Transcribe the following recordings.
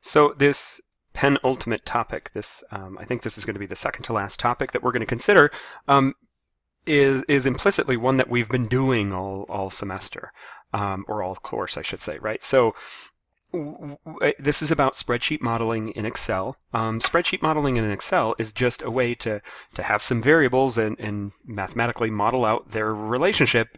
So this penultimate topic, I think this is going to be the second to last topic that we're going to consider, is implicitly one that we've been doing all semester, or all course, I should say, right? So this is about spreadsheet modeling in Excel. Spreadsheet modeling in Excel is just a way to have some variables and mathematically model out their relationship.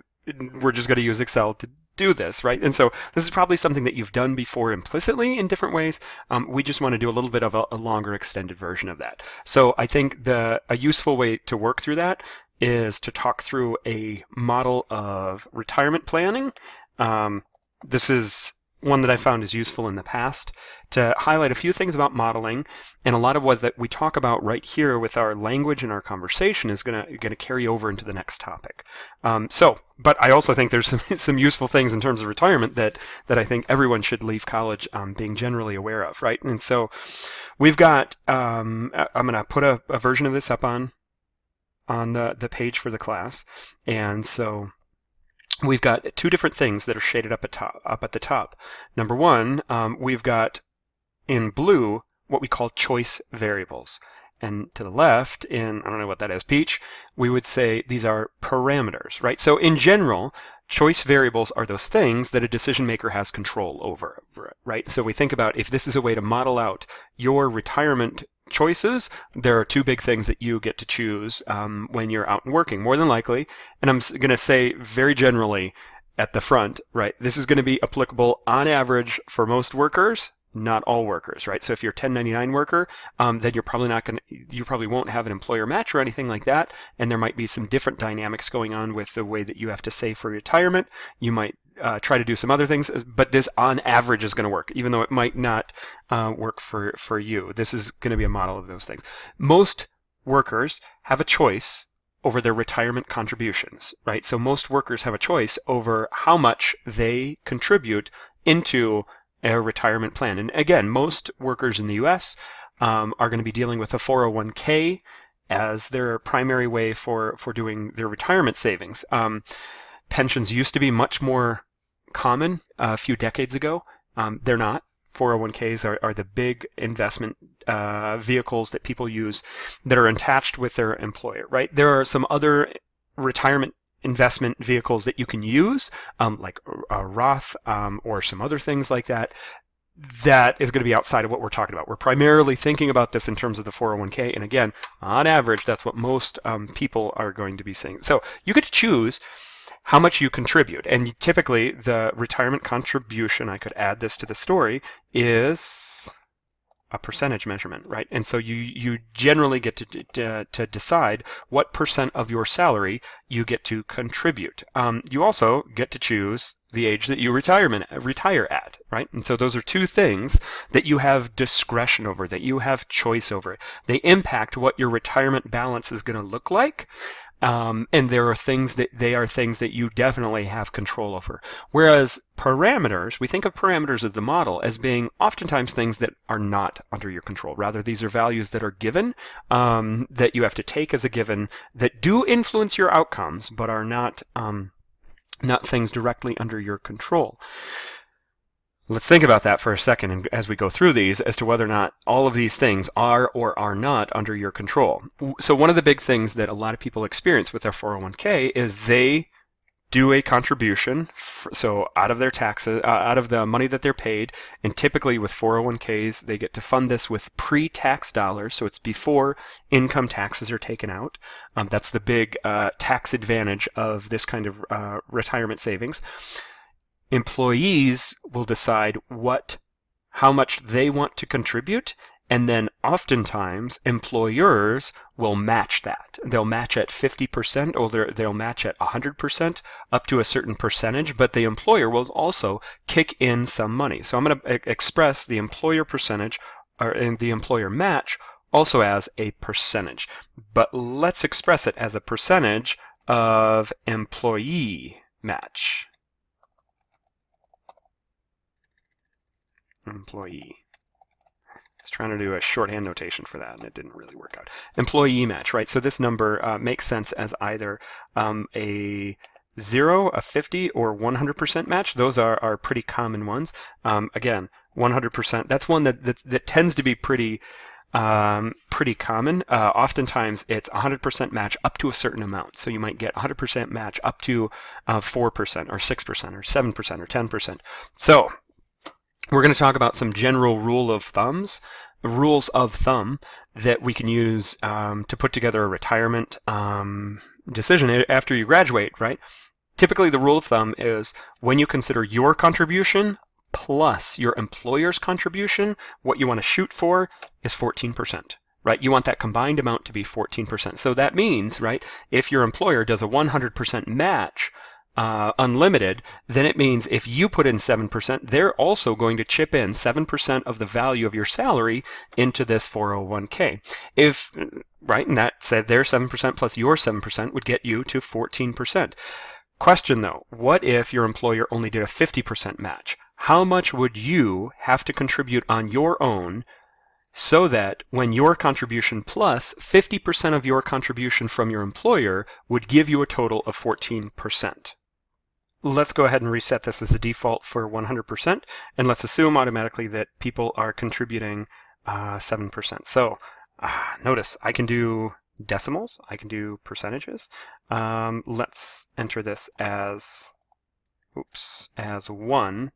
We're just going to use Excel to do this, right? And so this is probably something that you've done before implicitly in different ways. We just want to do a little bit of a longer extended version of that. So I think a useful way to work through that is to talk through a model of retirement planning. This is one that I found is useful in the past to highlight a few things about modeling, and a lot of what that we talk about right here with our language and our conversation is going to carry over into the next topic. But I also think there's some useful things in terms of retirement that I think everyone should leave college being generally aware of, right? And so we've got I'm going to put a version of this up on the page for the class, and so we've got two different things that are shaded up at the top. Number one, we've got in blue what we call choice variables. And to the left, I don't know what that is, peach, we would say these are parameters, right? So in general, choice variables are those things that a decision maker has control over, right? So we think about if this is a way to model out your retirement choices, there are two big things that you get to choose when you're out and working, more than likely. And I'm going to say very generally at the front, right, this is going to be applicable on average for most workers, not all workers, right? So if you're a 1099 worker, then you probably won't have an employer match or anything like that, and there might be some different dynamics going on with the way that you have to save for retirement. You might try to do some other things, but this on average is going to work, even though it might not work for you. This is going to be a model of those things. Most workers have a choice over their retirement contributions, right? So most workers have a choice over how much they contribute into a retirement plan. And again, most workers in the U.S. Are going to be dealing with a 401k as their primary way for doing their retirement savings. Pensions used to be much more common a few decades ago. They're not. 401ks are the big investment vehicles that people use that are attached with their employer, right? There are some other retirement investment vehicles that you can use, like a Roth or some other things like that. That is going to be outside of what we're talking about. We're primarily thinking about this in terms of the 401k, and again, on average, that's what most people are going to be saying. So you get to choose how much you contribute, and typically the retirement contribution, I could add this to the story, is a percentage measurement, right? And so you generally get to decide what percent of your salary you get to contribute. You also get to choose the age that you retire at, right? And so those are two things that you have discretion over, that you have choice over. They impact what your retirement balance is going to look like. And they are things that you definitely have control over. Whereas parameters, we think of parameters of the model as being oftentimes things that are not under your control. Rather, these are values that are given, that you have to take as a given, that do influence your outcomes, but are not things directly under your control. Let's think about that for a second as we go through these as to whether or not all of these things are or are not under your control. So one of the big things that a lot of people experience with their 401k is they do a contribution, so out of their taxes, out of the money that they're paid, and typically with 401ks, they get to fund this with pre-tax dollars, so it's before income taxes are taken out. That's the big tax advantage of this kind of retirement savings. Employees will decide how much they want to contribute, and then oftentimes employers will match that. They'll match at 50% or they'll match at 100% up to a certain percentage, but the employer will also kick in some money. So I'm going to express the employer percentage or the employer match also as a percentage, but let's express it as a percentage of employee match. Employee. I was trying to do a shorthand notation for that, and it didn't really work out. Employee match, right? So this number makes sense as either a 0, a 50, or 100% match. Those are pretty common ones. Again, 100%. That's one that tends to be pretty common. Oftentimes it's 100% match up to a certain amount. So you might get 100% match up to 4% or 6% or 7% or 10%. So we're going to talk about some general rules of thumb that we can use to put together a retirement decision after you graduate, right? Typically the rule of thumb is when you consider your contribution plus your employer's contribution, what you want to shoot for is 14%, right? You want that combined amount to be 14%. So that means, right, if your employer does a 100% match, unlimited, then it means if you put in 7%, they're also going to chip in 7% of the value of your salary into this 401k. Right, and that said their 7% plus your 7% would get you to 14%. Question though, what if your employer only did a 50% match? How much would you have to contribute on your own so that when your contribution plus 50% of your contribution from your employer would give you a total of 14%? Let's go ahead and reset this as the default for 100%, and let's assume automatically that people are contributing 7%. So notice I can do decimals, I can do percentages. Let's enter this as 1.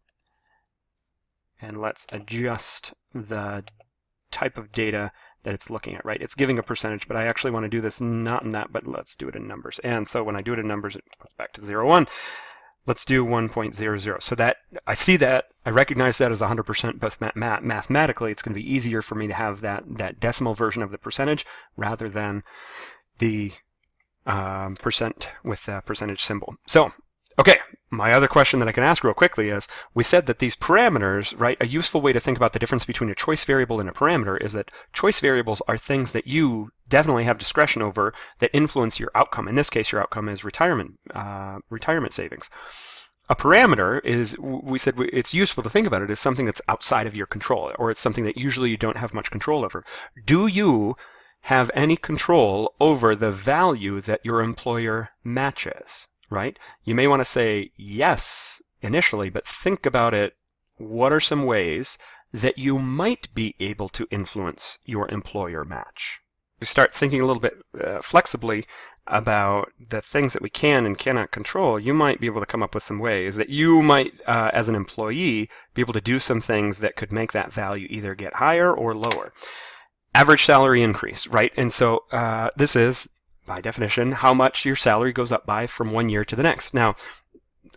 And let's adjust the type of data that it's looking at, right? It's giving a percentage, but I actually want to do this not in that, but let's do it in numbers. And so when I do it in numbers, it goes back to 0, 1. Let's do 1.00. So that I see that, I recognize that as 100%, but mathematically it's going to be easier for me to have that decimal version of the percentage rather than the percent with the percentage symbol. So, okay, my other question that I can ask real quickly is, we said that these parameters, right, a useful way to think about the difference between a choice variable and a parameter is that choice variables are things that you definitely have discretion over that influence your outcome. In this case, your outcome is retirement savings. A parameter is, we said it's useful to think about it as something that's outside of your control, or it's something that usually you don't have much control over. Do you have any control over the value that your employer matches? Right? You may want to say yes initially, but think about it. What are some ways that you might be able to influence your employer match? We start thinking a little bit flexibly about the things that we can and cannot control. You might be able to come up with some ways that you might, as an employee, be able to do some things that could make that value either get higher or lower. Average salary increase, right? And so this is, by definition, how much your salary goes up by from one year to the next. Now,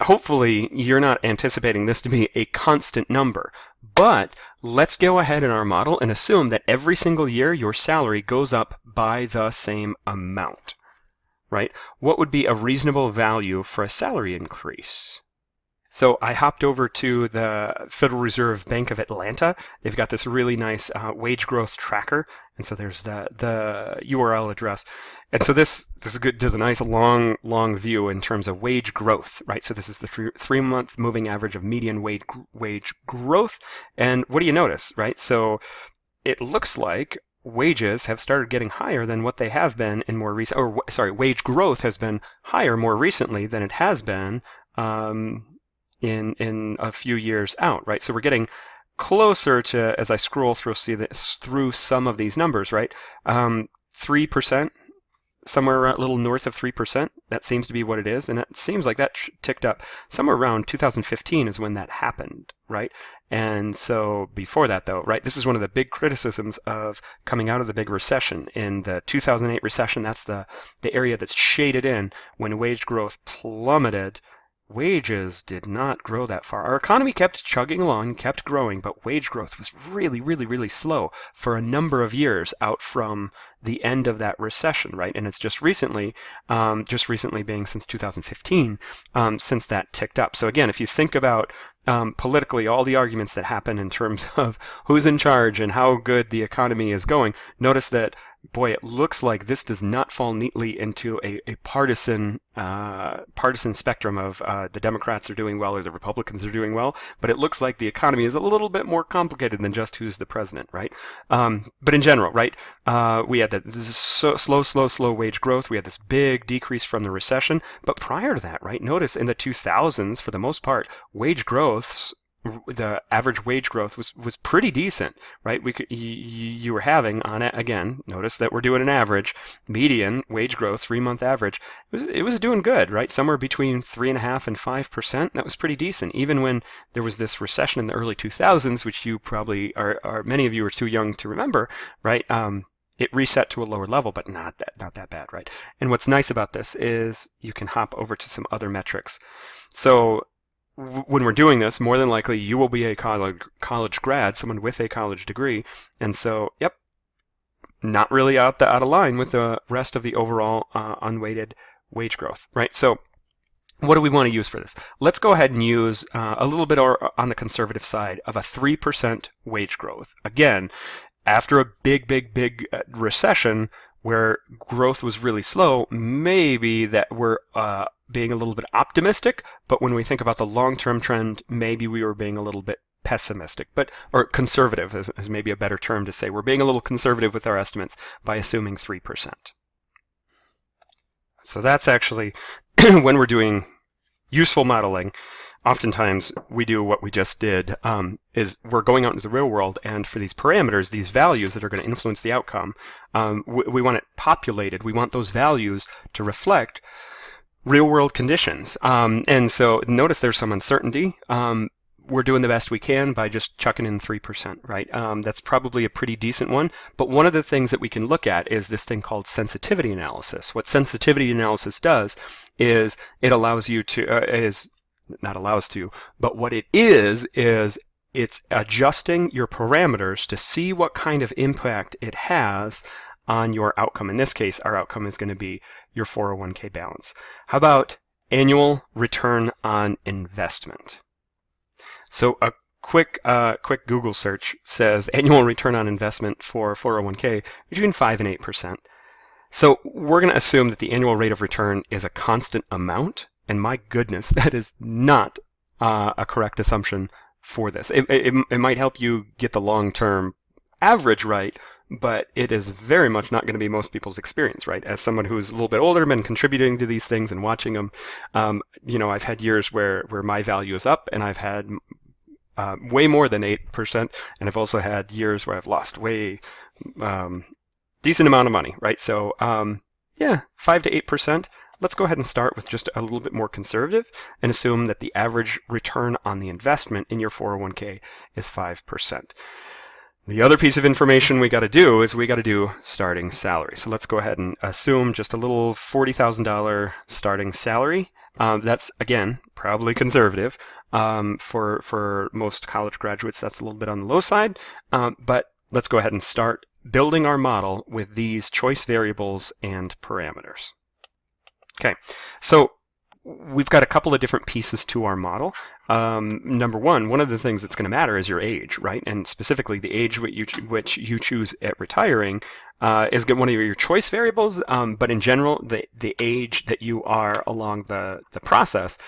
hopefully you're not anticipating this to be a constant number, but let's go ahead in our model and assume that every single year your salary goes up by the same amount, right? What would be a reasonable value for a salary increase? So I hopped over to the Federal Reserve Bank of Atlanta. They've got this really nice wage growth tracker, and so there's the URL address. And so this does a nice long view in terms of wage growth, right? So this is the 3-month moving average of median wage growth. And what do you notice, right? So it looks like wages have started getting higher than what they have been in more recent, or sorry, wage growth has been higher more recently than it has been in a few years out, right? So we're getting closer to, as I scroll through some of these numbers, right? 3%, somewhere around a little north of 3%. That seems to be what it is, and it seems like that ticked up somewhere around 2015 is when that happened, right? And so before that, though, right, this is one of the big criticisms of coming out of the big recession. In the 2008 recession, that's the area that's shaded in when wage growth plummeted. Wages did not grow that far. Our economy kept chugging along, kept growing, but wage growth was really, really, really slow for a number of years out from the end of that recession, right? And it's just recently being since 2015, since that ticked up. So again, if you think about politically all the arguments that happen in terms of who's in charge and how good the economy is going, notice that, boy, it looks like this does not fall neatly into a partisan spectrum of the Democrats are doing well or the Republicans are doing well, but it looks like the economy is a little bit more complicated than just who's the president, right? But in general, right, we had this slow wage growth. We had this big decrease from the recession, but prior to that, right, notice in the 2000s, for the most part, wage growths the average wage growth was pretty decent, right? You were having on it again. Notice that we're doing an average, median wage growth, 3-month average. It was doing good, right? Somewhere between 3.5% and 5%. That was pretty decent, even when there was this recession in the early 2000s, which you probably are many of you are too young to remember, right? It reset to a lower level, but not that bad, right? And what's nice about this is you can hop over to some other metrics. So when we're doing this, more than likely you will be a college grad, someone with a college degree, and so, yep, not really out of line with the rest of the overall unweighted wage growth, right? So what do we want to use for this? Let's go ahead and use a little bit on the conservative side of a 3% wage growth. Again, after a big recession where growth was really slow, maybe that we're being a little bit optimistic, but when we think about the long-term trend, maybe we were being a little bit pessimistic, or conservative is maybe a better term to say. We're being a little conservative with our estimates by assuming 3%. So that's actually, when we're doing useful modeling, oftentimes we do what we just did, is we're going out into the real world, and for these parameters, these values that are going to influence the outcome, we want it populated. We want those values to reflect real world conditions. And so notice there's some uncertainty. We're doing the best we can by just chucking in 3%, right? That's probably a pretty decent one. But one of the things that we can look at is this thing called sensitivity analysis. What sensitivity analysis does is it allows you to, not allows to, but what it is it's adjusting your parameters to see what kind of impact it has on your outcome. In this case, our outcome is going to be your 401k balance. How about annual return on investment? So a quick Google search says annual return on investment for 401k between 5 and 8%. So we're going to assume that the annual rate of return is a constant amount. And my goodness, that is not a correct assumption for this. It might help you get the long-term average right, but it is very much not going to be most people's experience, right? As someone who's a little bit older, been contributing to these things and watching them, I've had years where my value is up, and I've had way more than 8%, and I've also had years where I've lost way decent amount of money, right? So 5 to 8%. Let's go ahead and start with just a little bit more conservative and assume that the average return on the investment in your 401k is 5%. The other piece of information we got to do is we got to do starting salary. So let's go ahead and assume just a little $40,000 starting salary. That's, again, probably conservative. For most college graduates, that's a little bit on the low side. But let's go ahead and start building our model with these choice variables and parameters. Okay, so we've got a couple of different pieces to our model. Number one of the things that's going to matter is your age, right? And specifically the age which you choose at retiring is one of your choice variables, but in general, the age that you are along the process,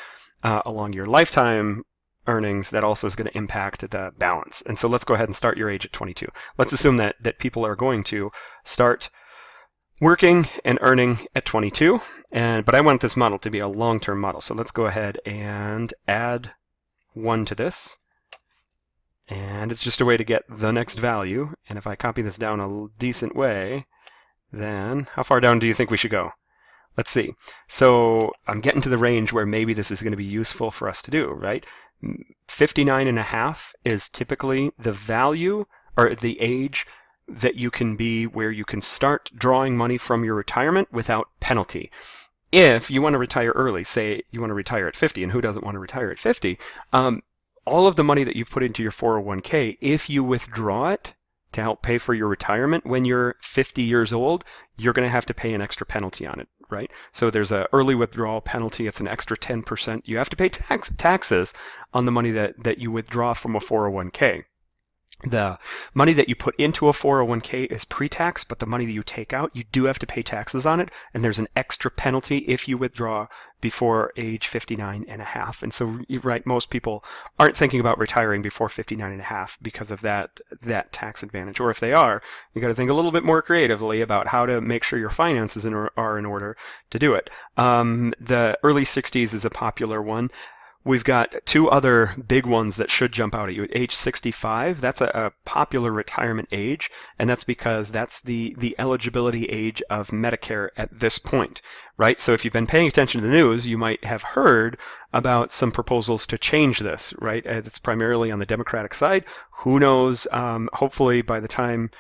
along your lifetime earnings, that also is going to impact the balance. And so let's go ahead and start your age at 22. Let's assume that people are going to start working and earning at 22, but I want this model to be a long-term model. So let's go ahead and add 1 to this. And it's just a way to get the next value. And if I copy this down a decent way, then how far down do you think we should go? Let's see. So I'm getting to the range where maybe this is going to be useful for us to do, right? 59.5 is typically the value or the age that you can be where you can start drawing money from your retirement without penalty. If you want to retire early, say you want to retire at 50, and who doesn't want to retire at 50, all of the money that you've put into your 401k, if you withdraw it to help pay for your retirement when you're 50 years old, you're going to have to pay an extra penalty on it, right? So there's an early withdrawal penalty. It's an extra 10%. You have to pay taxes on the money that you withdraw from a 401k. The money that you put into a 401k is pre-tax, but the money that you take out, you do have to pay taxes on it, and there's an extra penalty if you withdraw before age 59 and a half. And so, right, most people aren't thinking about retiring before 59 and a half because of that tax advantage. Or if they are, you got to think a little bit more creatively about how to make sure your finances are in order to do it. The early 60s is a popular one. We've got two other big ones that should jump out at you. Age 65, that's a popular retirement age, and that's because that's the eligibility age of Medicare at this point, right? So if you've been paying attention to the news, you might have heard about some proposals to change this, right? It's primarily on the Democratic side. Who knows? Hopefully by the time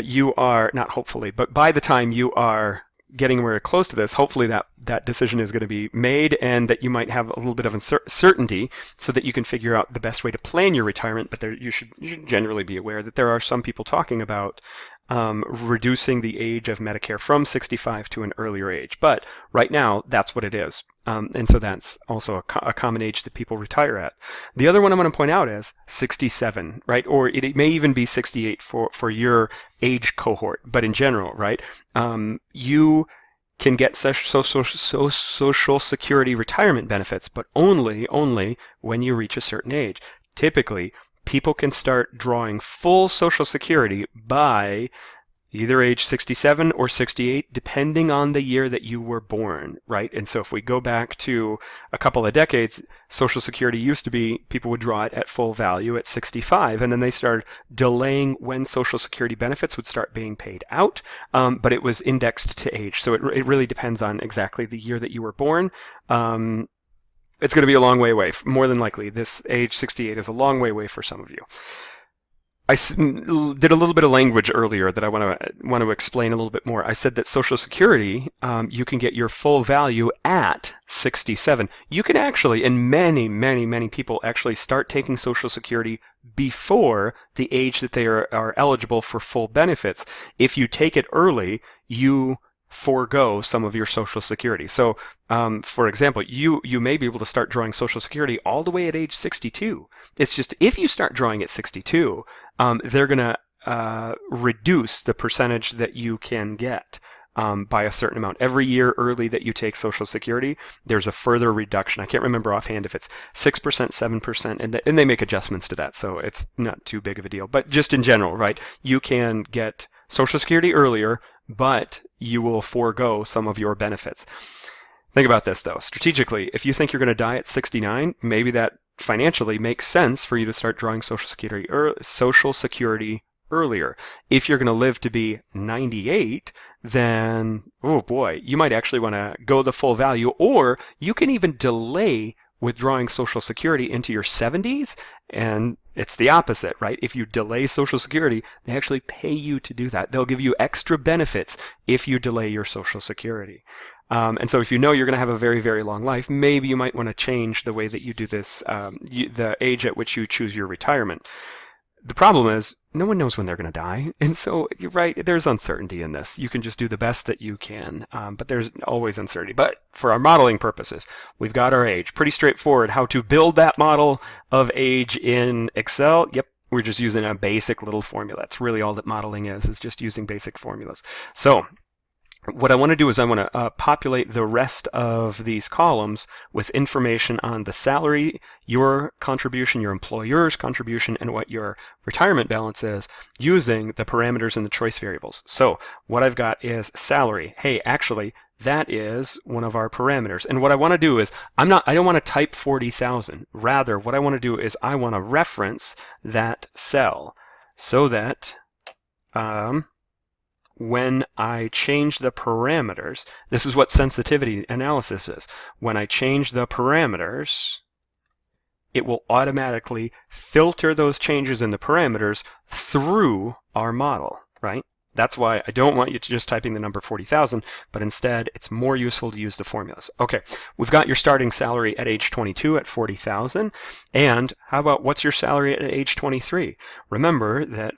you are, not hopefully, but by the time you are getting very close to this, hopefully that decision is going to be made, and that you might have a little bit of uncertainty so that you can figure out the best way to plan your retirement. But you should generally be aware that there are some people talking about reducing the age of Medicare from 65 to an earlier age. But right now, that's what it is. And so that's also a common age that people retire at. The other one I'm going to point out is 67, right? Or it may even be 68 for your age cohort. But in general, right, you can get Social Security retirement benefits, but only when you reach a certain age. Typically, people can start drawing full Social Security by either age 67 or 68, depending on the year that you were born, right? And so if we go back to a couple of decades, Social Security used to be people would draw it at full value at 65, and then they started delaying when Social Security benefits would start being paid out, but it was indexed to age. So it really depends on exactly the year that you were born. It's going to be a long way away. More than likely, this age 68 is a long way away for some of you. I did a little bit of language earlier that I want to explain a little bit more. I said that Social Security, you can get your full value at 67. You can actually, and many people actually start taking Social Security before the age that they are eligible for full benefits. If you take it early, you forego some of your Social Security. So, for example, you may be able to start drawing Social Security all the way at age 62. It's just if you start drawing at 62, they're going to reduce the percentage that you can get by a certain amount. Every year early that you take Social Security, there's a further reduction. I can't remember offhand if it's 6%, 7%, and they make adjustments to that, so it's not too big of a deal. But just in general, right, you can get Social Security earlier, but you will forego some of your benefits. Think about this, though. Strategically, if you think you're going to die at 69, maybe that financially makes sense for you to start drawing Social Security earlier. If you're going to live to be 98, then, oh boy, you might actually want to go the full value, or you can even delay withdrawing Social Security into your 70s, and it's the opposite, right? If you delay Social Security, they actually pay you to do that. They'll give you extra benefits if you delay your Social Security. And so if you know you're going to have a very, very long life, maybe you might want to change the way that you do this, the age at which you choose your retirement. The problem is, no one knows when they're going to die. And so, you're right, there's uncertainty in this. You can just do the best that you can, but there's always uncertainty. But for our modeling purposes, we've got our age. Pretty straightforward. How to build that model of age in Excel? Yep, we're just using a basic little formula. That's really all that modeling is just using basic formulas. So, what I want to do is I want to populate the rest of these columns with information on the salary, your contribution, your employer's contribution, and what your retirement balance is using the parameters and the choice variables. So what I've got is salary. Hey, actually, that is one of our parameters. And what I want to do is I don't want to type 40,000. Rather, what I want to do is I want to reference that cell so that when I change the parameters, this is what sensitivity analysis is. When I change the parameters, it will automatically filter those changes in the parameters through our model, right? That's why I don't want you to just typing the number 40,000, but instead it's more useful to use the formulas. Okay, we've got your starting salary at age 22 at 40,000. And how about what's your salary at age 23? Remember that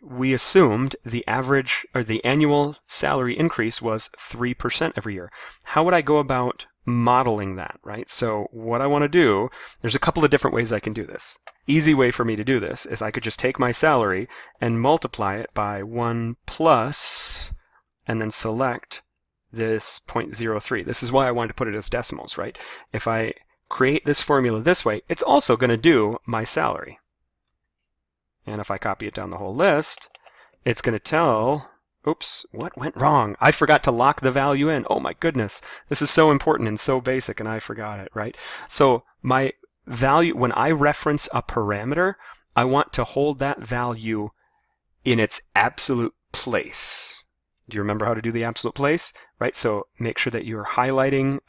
we assumed the average or the annual salary increase was 3% every year. How would I go about modeling that, right? So what I want to do, there's a couple of different ways I can do this. Easy way for me to do this is I could just take my salary and multiply it by 1 plus, and then select this 0.03. This is why I wanted to put it as decimals, right? If I create this formula this way, it's also going to do my salary. And if I copy it down the whole list, it's going to tell, oops, what went wrong? I forgot to lock the value in. Oh my goodness, this is so important and so basic, and I forgot it, right? So my value, when I reference a parameter, I want to hold that value in its absolute place. Do you remember how to do the absolute place? Right, so make sure that you're highlighting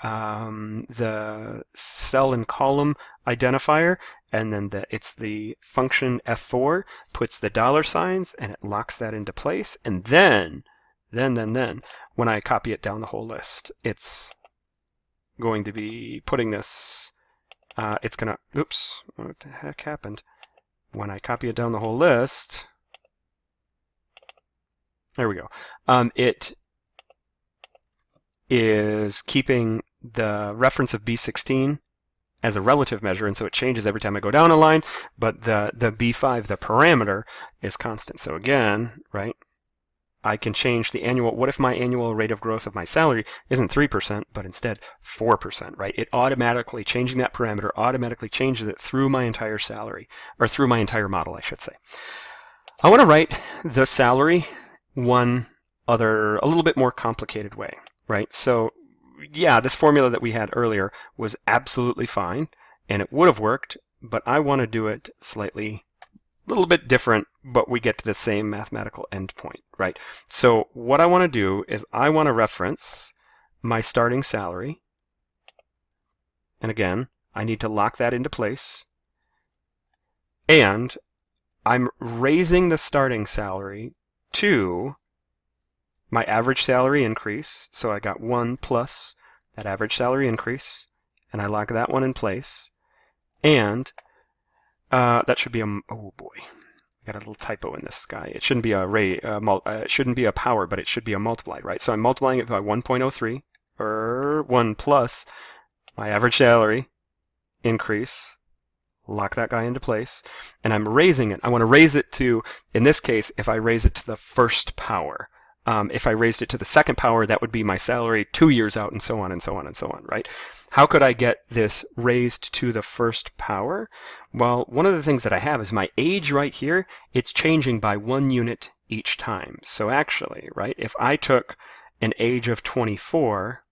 the cell and column identifier, and then it's the function F4 puts the dollar signs and it locks that into place. And then when I copy it down the whole list, it's going to be putting this, it's going to, oops, what the heck happened? When I copy it down the whole list, there we go. It is keeping the reference of B16 as a relative measure, and so it changes every time I go down a line, but the B5, the parameter, is constant. So again, right, I can change the annual, what if my annual rate of growth of my salary isn't 3%, but instead 4%, right? It automatically, changing that parameter, automatically changes it through my entire salary, or through my entire model, I should say. I want to write the salary one other, a little bit more complicated way, right? So yeah, this formula that we had earlier was absolutely fine, and it would have worked, but I want to do it slightly, a little bit different, but we get to the same mathematical endpoint, right? So what I want to do is I want to reference my starting salary, and again, I need to lock that into place, and I'm raising the starting salary to my average salary increase. So I got 1 plus that average salary increase, and I lock that one in place. And that should be a, oh boy, I got a little typo in this guy. It shouldn't be a it shouldn't be a power, but it should be a multiplied, right? So I'm multiplying it by 1.03, or 1 plus my average salary increase, lock that guy into place, and I'm raising it. I want to raise it to, in this case, if I raise it to the first power. If I raised it to the second power, that would be my salary 2 years out, and so on and so on and so on, right? How could I get this raised to the first power? Well, one of the things that I have is my age right here. It's changing by 1 unit each time. So actually, right, if I took an age of 24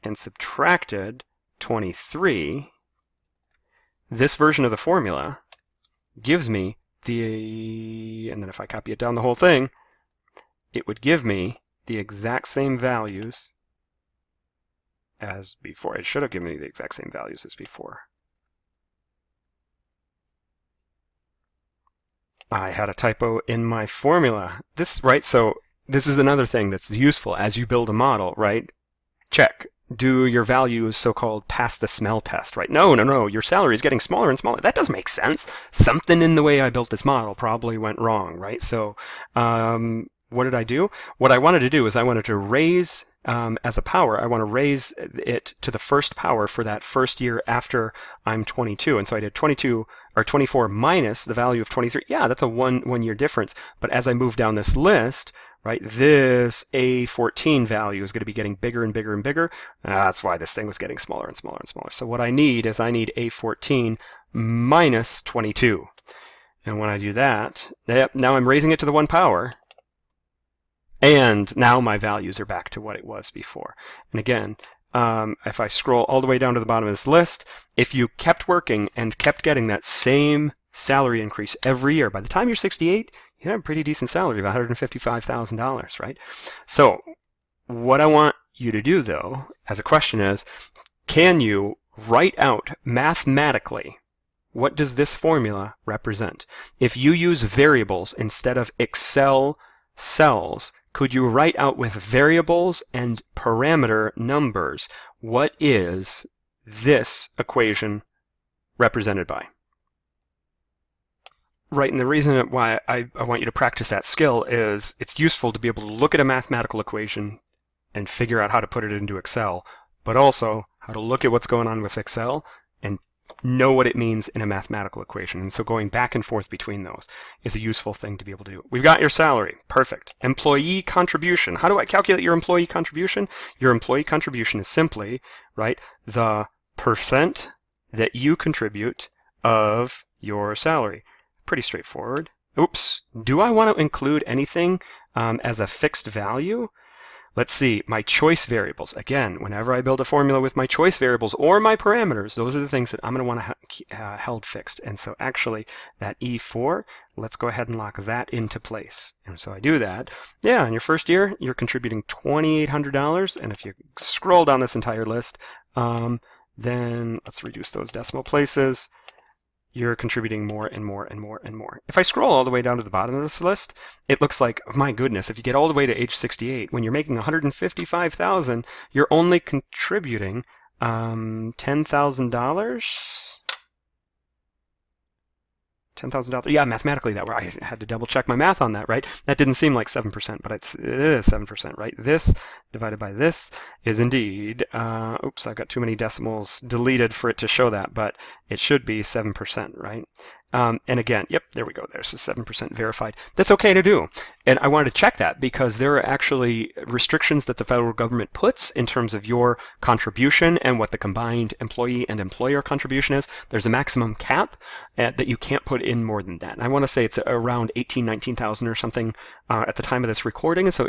and subtracted 23, this version of the formula gives me the, and then if I copy it down the whole thing, it would give me the exact same values as before. It should have given me the exact same values as before. I had a typo in my formula. This, right, so this is another thing that's useful as you build a model, right? Check. Do your values so-called pass the smell test, right? No, your salary is getting smaller and smaller. That doesn't make sense. Something in the way I built this model probably went wrong, right? So what did I do? What I wanted to do is I wanted to raise, as a power, I want to raise it to the first power for that first year after I'm 22. And so I did 22 or 24 minus the value of 23. Yeah, that's a one year difference. But as I move down this list, right, this A14 value is going to be getting bigger and bigger and bigger. That's why this thing was getting smaller and smaller and smaller. So what I need is I need A14 minus 22. And when I do that, now I'm raising it to the 1 power. And now my values are back to what it was before. And again, if I scroll all the way down to the bottom of this list, if you kept working and kept getting that same salary increase every year, by the time you're 68, you have a pretty decent salary of $155,000, right? So what I want you to do, though, as a question is, can you write out mathematically what does this formula represent? If you use variables instead of Excel cells, could you write out with variables and parameter numbers what is this equation represented by? Right, and the reason why I want you to practice that skill is it's useful to be able to look at a mathematical equation and figure out how to put it into Excel, but also how to look at what's going on with Excel and know what it means in a mathematical equation. And so going back and forth between those is a useful thing to be able to do. We've got your salary. Perfect. Employee contribution. How do I calculate your employee contribution? Your employee contribution is simply, right, the percent that you contribute of your salary. Pretty straightforward. Oops. Do I want to include anything as a fixed value? Let's see, my choice variables. Again, whenever I build a formula with my choice variables or my parameters, those are the things that I'm going to want to held fixed. And so actually that E4, let's go ahead and lock that into place. And so I do that. Yeah, in your first year, you're contributing $2,800. And if you scroll down this entire list, then let's reduce those decimal places. You're contributing more and more and more and more. If I scroll all the way down to the bottom of this list, it looks like, my goodness, if you get all the way to age 68, when you're making $155,000, you're only contributing $10,000. $10,000. Yeah, mathematically that I had to double check my math on that, right? That didn't seem like 7%, but it is 7%, right? This divided by this is indeed, oops, I've got too many decimals deleted for it to show that, but it should be 7%, right? And again, yep, there we go. There's a 7% verified. That's okay to do. And I wanted to check that because there are actually restrictions that the federal government puts in terms of your contribution and what the combined employee and employer contribution is. There's a maximum cap that you can't put in more than that. And I want to say it's around 18,000, 19,000 or something at the time of this recording. And so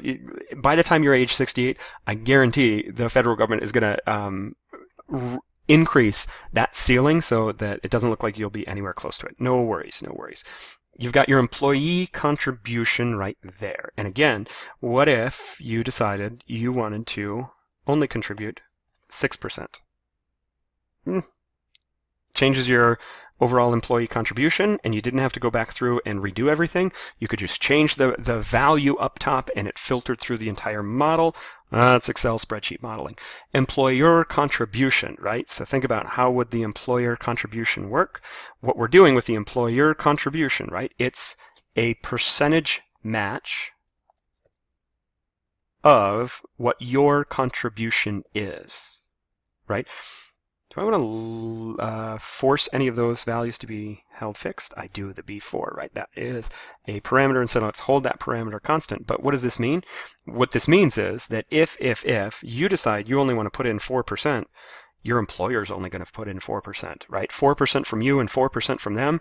by the time you're age 68, I guarantee the federal government is going to increase that ceiling so that it doesn't look like you'll be anywhere close to it. No worries, no worries. You've got your employee contribution right there. And again, what if you decided you wanted to only contribute 6%? Changes your overall employee contribution, and you didn't have to go back through and redo everything. You could just change the value up top, and it filtered through the entire model. That's Excel spreadsheet modeling. Employer contribution, right? So think about how would the employer contribution work. What we're doing with the employer contribution, right? It's a percentage match of what your contribution is, right? Do I want to force any of those values to be held fixed? I do, the B4, right? That is a parameter, and so let's hold that parameter constant. But what does this mean? What this means is that if you decide you only want to put in 4%, your employer is only going to put in 4%, right? 4% from you and 4% from them.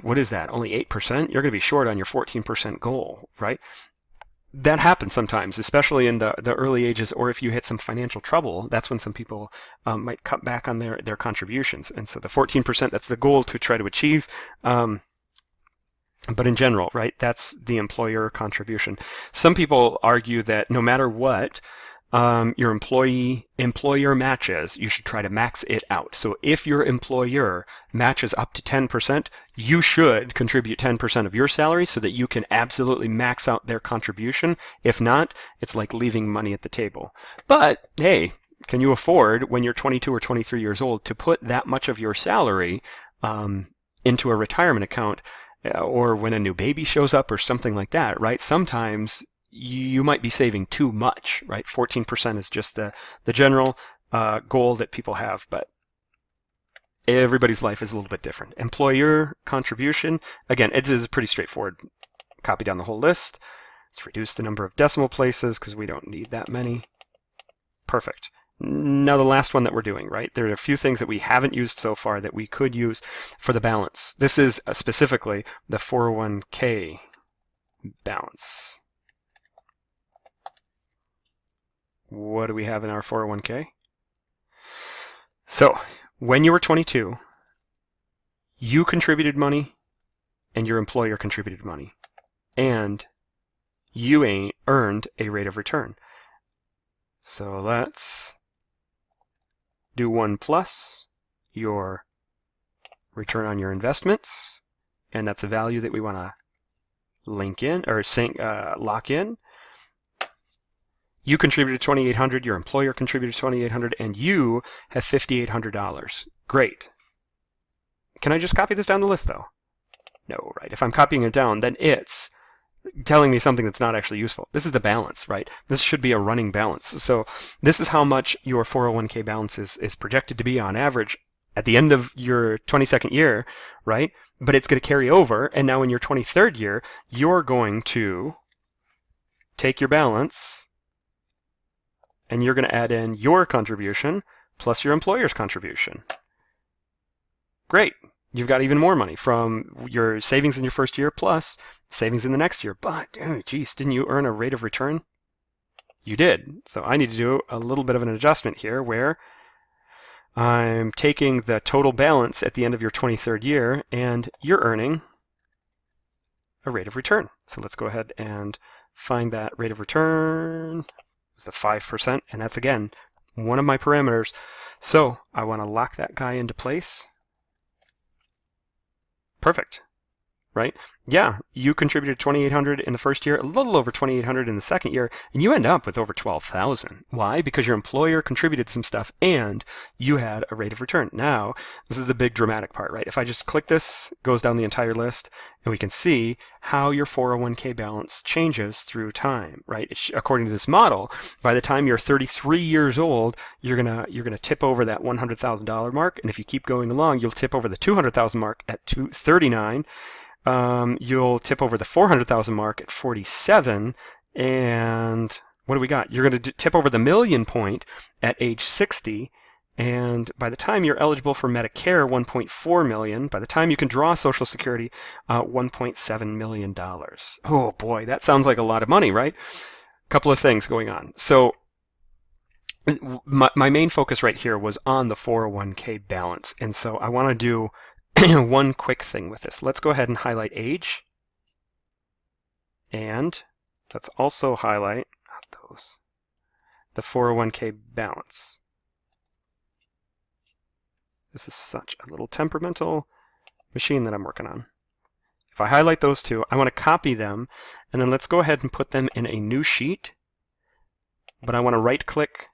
What is that? Only 8%? You're going to be short on your 14% goal, right? That happens sometimes, especially in the early ages, or if you hit some financial trouble, that's when some people might cut back on their contributions. And so the 14%, that's the goal to try to achieve. But in general, right, that's the employer contribution. Some people argue that no matter what your employer matches, you should try to max it out. So if your employer matches up to 10%, you should contribute 10% of your salary so that you can absolutely max out their contribution. If not, it's like leaving money at the table. But hey, can you afford, when you're 22 or 23 years old, to put that much of your salary into a retirement account, or when a new baby shows up or something like that, right? Sometimes you might be saving too much, right? 14% is just the general goal that people have, but everybody's life is a little bit different. Employer contribution, again, it is pretty straightforward. Copy down the whole list. Let's reduce the number of decimal places because we don't need that many. Perfect. Now the last one that we're doing, right? There are a few things that we haven't used so far that we could use for the balance. This is specifically the 401k balance. What do we have in our 401k? So, when you were 22, you contributed money and your employer contributed money. And you earned a rate of return. So let's do 1 plus your return on your investments. And that's a value that we want to link in or lock in. You contributed $2,800, your employer contributed $2,800, and you have $5,800. Great. Can I just copy this down the list, though? No, right? If I'm copying it down, then it's telling me something that's not actually useful. This is the balance, right? This should be a running balance. So this is how much your 401k balance is projected to be on average at the end of your 22nd year, right? But it's going to carry over, and now in your 23rd year, you're going to take your balance and you're going to add in your contribution plus your employer's contribution. Great. You've got even more money from your savings in your first year plus savings in the next year. But, oh, geez, didn't you earn a rate of return? you did. So I need to do a little bit of an adjustment here where I'm taking the total balance at the end of your 23rd year, and you're earning a rate of return. So let's go ahead and find that rate of return. It's the 5%, and that's, again, one of my parameters. So I want to lock that guy into place. Perfect. Right? Yeah, you contributed $2,800 in the first year, a little over $2,800 in the second year, and you end up with over $12,000. Why? Because your employer contributed some stuff and you had a rate of return. Now, this is the big dramatic part, right? If I just click this, it goes down the entire list, and we can see how your 401k balance changes through time, right? According to this model, by the time you're 33 years old, you're gonna tip over that $100,000 mark, and if you keep going along, you'll tip over the $200,000 mark at 39. You'll tip over the 400,000 mark at 47, and what do we got? You're going to tip over the million point at age 60, and by the time you're eligible for Medicare, 1.4 million. By the time you can draw Social Security, $1.7 million. Oh boy, that sounds like a lot of money, right? A couple of things going on. So my main focus right here was on the 401k balance, and so I want to do one quick thing with this. Let's go ahead and highlight age, and let's also highlight the 401k balance. This is such a little temperamental machine that I'm working on. If I highlight those two, I want to copy them, and then let's go ahead and put them in a new sheet, but I want to right click,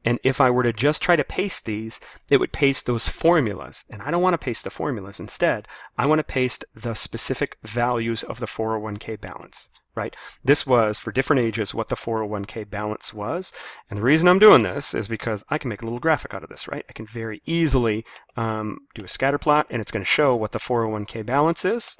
and if I were to just try to paste these, it would paste those formulas. And I don't want to paste the formulas. Instead, I want to paste the specific values of the 401k balance, right? This was, for different ages, what the 401k balance was. And the reason I'm doing this is because I can make a little graphic out of this, right? I can very easily do a scatter plot, and it's going to show what the 401k balance is.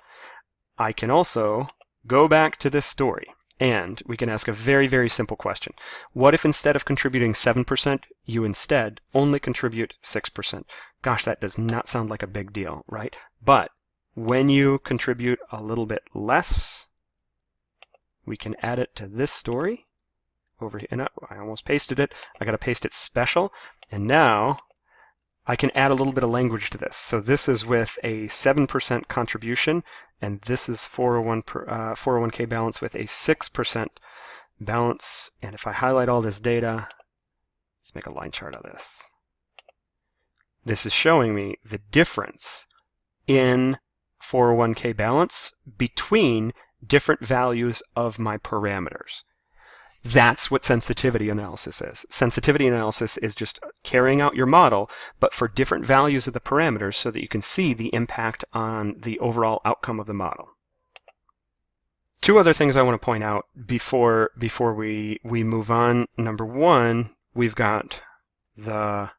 I can also go back to this story, and we can ask a very, very simple question. What if instead of contributing 7%, you instead only contribute 6%? Gosh, that does not sound like a big deal, right? But when you contribute a little bit less, we can add it to this story over here. And I almost pasted it. I got to paste it special. And now I can add a little bit of language to this. So this is with a 7% contribution, and this is 401k balance with a 6% balance. And if I highlight all this data, let's make a line chart of this. This is showing me the difference in 401k balance between different values of my parameters. That's what sensitivity analysis is. Sensitivity analysis is just carrying out your model, but for different values of the parameters so that you can see the impact on the overall outcome of the model. Two other things I want to point out before we move on. Number one, we've got the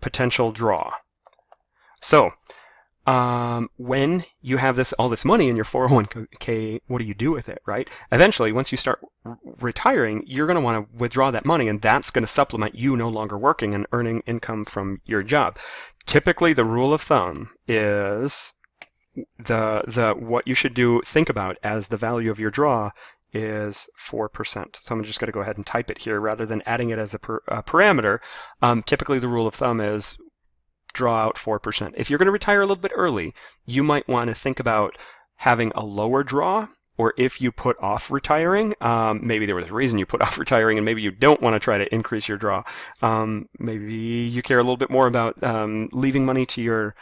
potential draw. So when you have all this money in your 401k, what do you do with it, right? Eventually, once you start retiring, you're going to want to withdraw that money, and that's going to supplement you no longer working and earning income from your job. Typically, the rule of thumb is what you should think about as the value of your draw is 4%. So I'm just going to go ahead and type it here rather than adding it as a parameter. Typically, the rule of thumb is draw out 4%. If you're going to retire a little bit early, you might want to think about having a lower draw, or if you put off retiring, maybe there was a reason you put off retiring and maybe you don't want to try to increase your draw. Maybe you care a little bit more about leaving money to your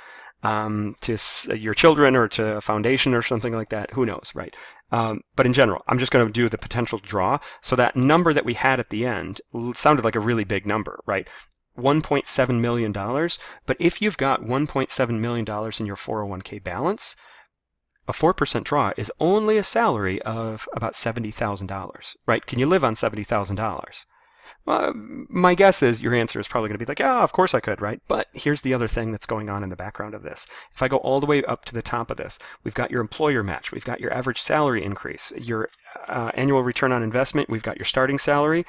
children or to a foundation or something like that. Who knows, right? But in general, I'm just going to do the potential draw. So that number that we had at the end sounded like a really big number, right? $1.7 million, but if you've got $1.7 million in your 401k balance, a 4% draw is only a salary of about $70,000, right? Can you live on $70,000? Well, my guess is your answer is probably going to be like, yeah, of course I could, right? But here's the other thing that's going on in the background of this. If I go all the way up to the top of this, we've got your employer match, we've got your average salary increase, your annual return on investment, we've got your starting salary.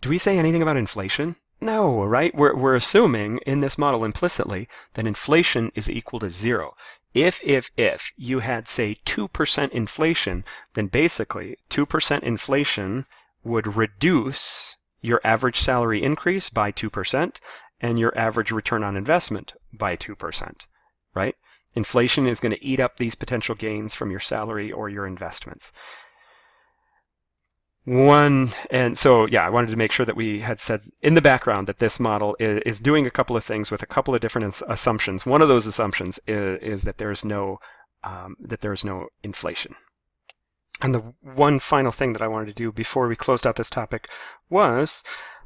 Do we say anything about inflation? No, right? We're assuming in this model implicitly that inflation is equal to 0. If you had, say, 2% inflation, then basically 2% inflation would reduce your average salary increase by 2% and your average return on investment by 2%, right? Inflation is going to eat up these potential gains from your salary or your investments. And so, yeah, I wanted to make sure that we had said in the background that this model is doing a couple of things with a couple of different assumptions. One of those assumptions is that there's no inflation. And the one final thing that I wanted to do before we closed out this topic was,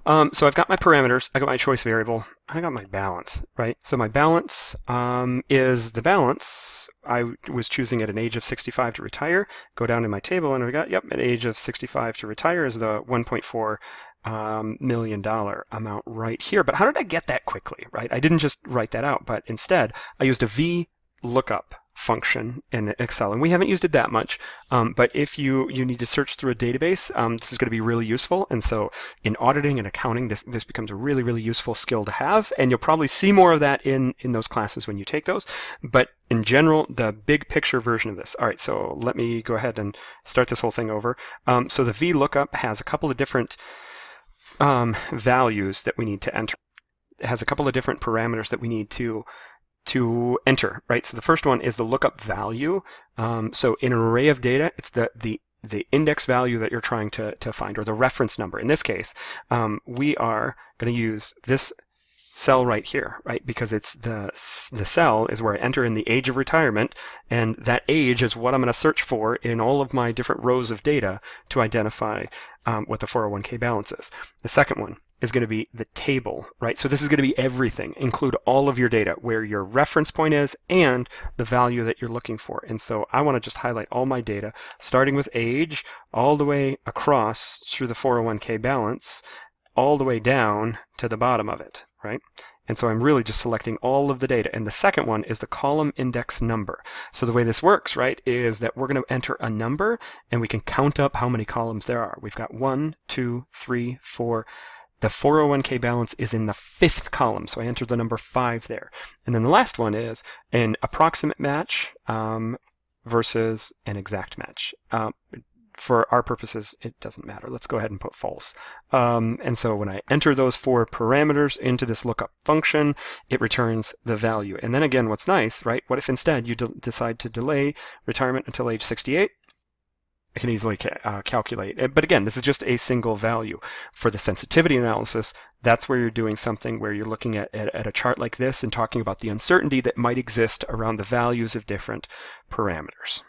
so I've got my parameters, I got my choice variable, I got my balance, right? So my balance is the balance. I was choosing at an age of 65 to retire. Go down in my table and I got, yep, at age of 65 to retire is the $1.4 million amount right here. But how did I get that quickly, right? I didn't just write that out, but instead I used a V lookup function in Excel, and we haven't used it that much, but if you need to search through a database, this is going to be really useful. And so in auditing and accounting, this becomes a really useful skill to have, and you'll probably see more of that in those classes when you take those. But in general, the big picture version of this. All right, so let me go ahead and start this whole thing over. So the VLOOKUP has a couple of different values that we need to enter. It has a couple of different parameters that we need to enter, right? So the first one is the lookup value. So in an array of data, it's the index value that you're trying to find, or the reference number. In this case, we are going to use this cell right here, right? Because it's the cell is where I enter in the age of retirement, and that age is what I'm going to search for in all of my different rows of data to identify what the 401k balance is. The second one is going to be the table, right? So this is going to be everything, include all of your data, where your reference point is and the value that you're looking for. And so I want to just highlight all my data, starting with age, all the way across through the 401k balance, all the way down to the bottom of it, right? And so I'm really just selecting all of the data. And the second one is the column index number. So the way this works, right, is that we're going to enter a number and we can count up how many columns there are. We've got 1, 2, 3, 4. The 401k balance is in the 5th column, so I entered the number 5 there. And then the last one is an approximate match versus an exact match. For our purposes, it doesn't matter. Let's go ahead and put false. And so when I enter those 4 parameters into this lookup function, it returns the value. And then again, what's nice, right? What if instead you decide to delay retirement until age 68? I can easily calculate. But again, this is just a single value. For the sensitivity analysis, that's where you're doing something where you're looking at a chart like this and talking about the uncertainty that might exist around the values of different parameters.